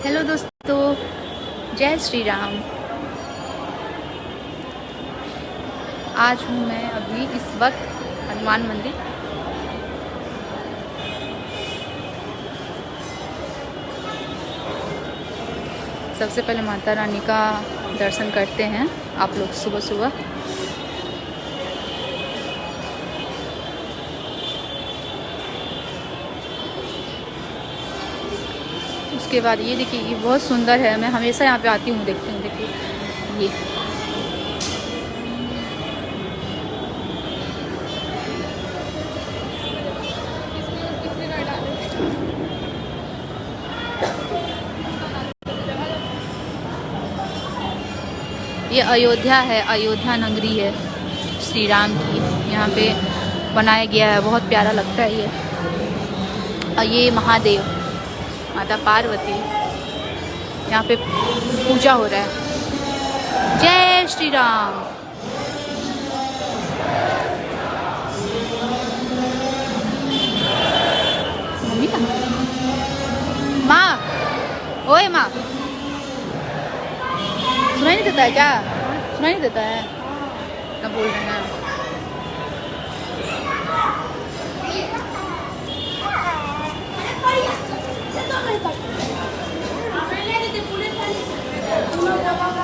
Hello दोस्तों, जय श्री राम। आज हूँ मैं अभी इस वक्त हनुमान मंदिर। सबसे पहले माता रानी का दर्शन करते हैं आप लोग सुबह सुबह। उसके बाद ये देखिए, ये बहुत सुंदर है। मैं हमेशा यहाँ पे आती हूँ, देखती हूँ। देखिए ये अयोध्या है, अयोध्या नगरी है श्री राम की। यहाँ पे बनाया गया है, बहुत प्यारा लगता है ये। और ये महादेव, माता पार्वती, यहाँ पे पूजा हो रहा है। जय श्री राम। मम्मी का माँ, ओए माँ, सुनाई नहीं देता है क्या? सुनाई नहीं देता है क्या बोल रहे हैं?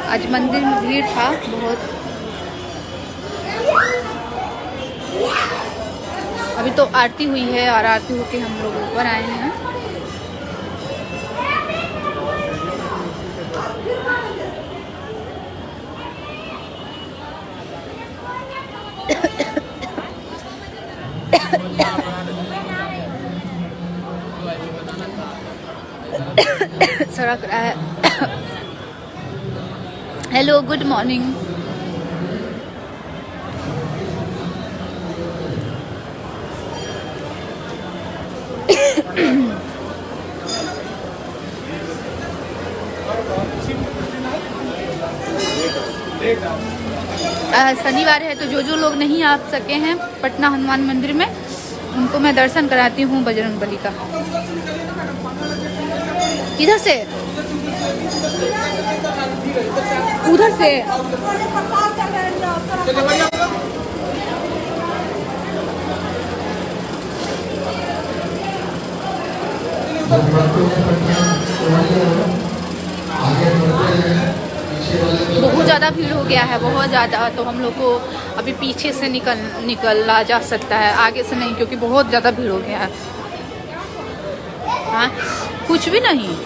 आज मंदिर में भीड़ था बहुत। अभी तो आरती हुई है और आरती होके हम लोग ऊपर आए हैं। सड़क रहा है। Hello, good morning. शनिवार है तो जो लोग नहीं आ सके हैं पटना हनुमान मंदिर में, उनको मैं दर्शन कराती हूँ बजरंग बली का। किधर से? उधर से। बहुत ज़्यादा भीड़ हो गया है, बहुत ज़्यादा। तो हम लोग को अभी पीछे से निकला जा सकता है, आगे से नहीं, क्योंकि बहुत ज़्यादा भीड़ हो गया है। हाँ, कुछ भी नहीं।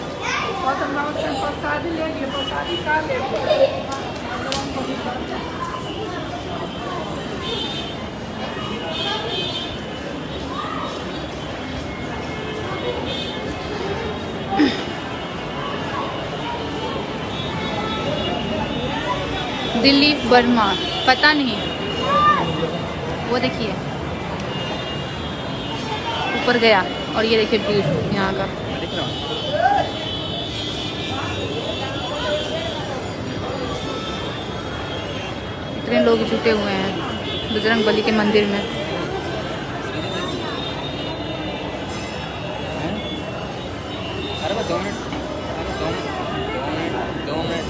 दिलीप वर्मा, पता नहीं। वो देखिए ऊपर गया। और ये देखिए भीड़ यहाँ का। इतने लोग जुटे हुए हैं बजरंग बली के मंदिर में।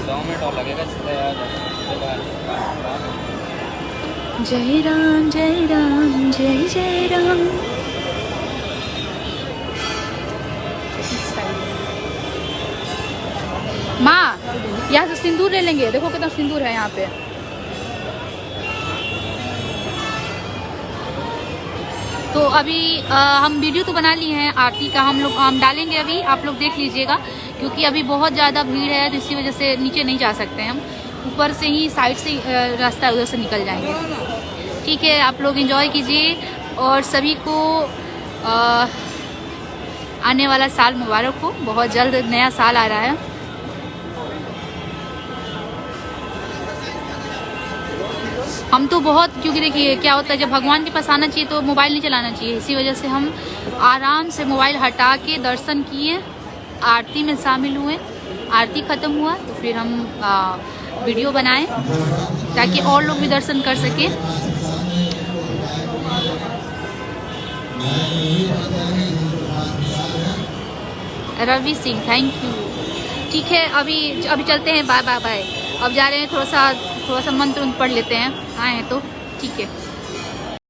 दो मिनट और लगेगा। जय राम जय राम जय जय राम। माँ, यहाँ से सिंदूर ले लेंगे। देखो कितना सिंदूर है यहाँ पे। तो अभी हम वीडियो तो बना लिए हैं आरती का, हम डालेंगे अभी, आप लोग देख लीजिएगा। क्योंकि अभी बहुत ज़्यादा भीड़ है तो इसी वजह से नीचे नहीं जा सकते हैं हम। ऊपर से ही साइड से रास्ता उधर से निकल जाएंगे। ठीक है, आप लोग एंजॉय कीजिए। और सभी को आने वाला साल मुबारक हो। बहुत जल्द नया साल आ रहा है। हम तो बहुत, क्योंकि देखिए क्या होता है, जब भगवान के पास आना चाहिए तो मोबाइल नहीं चलाना चाहिए। इसी वजह से हम आराम से मोबाइल हटा के दर्शन किए, आरती में शामिल हुए। आरती ख़त्म हुआ तो फिर हम वीडियो बनाएं ताकि और लोग भी दर्शन कर सके। Ravi Singh, thank you. ठीक है, अभी चलते हैं, बाय बाय बाय। अब जा रहे हैं, थोड़ा सा मंत्र पढ़ लेते हैं, आए हैं तो ठीक है।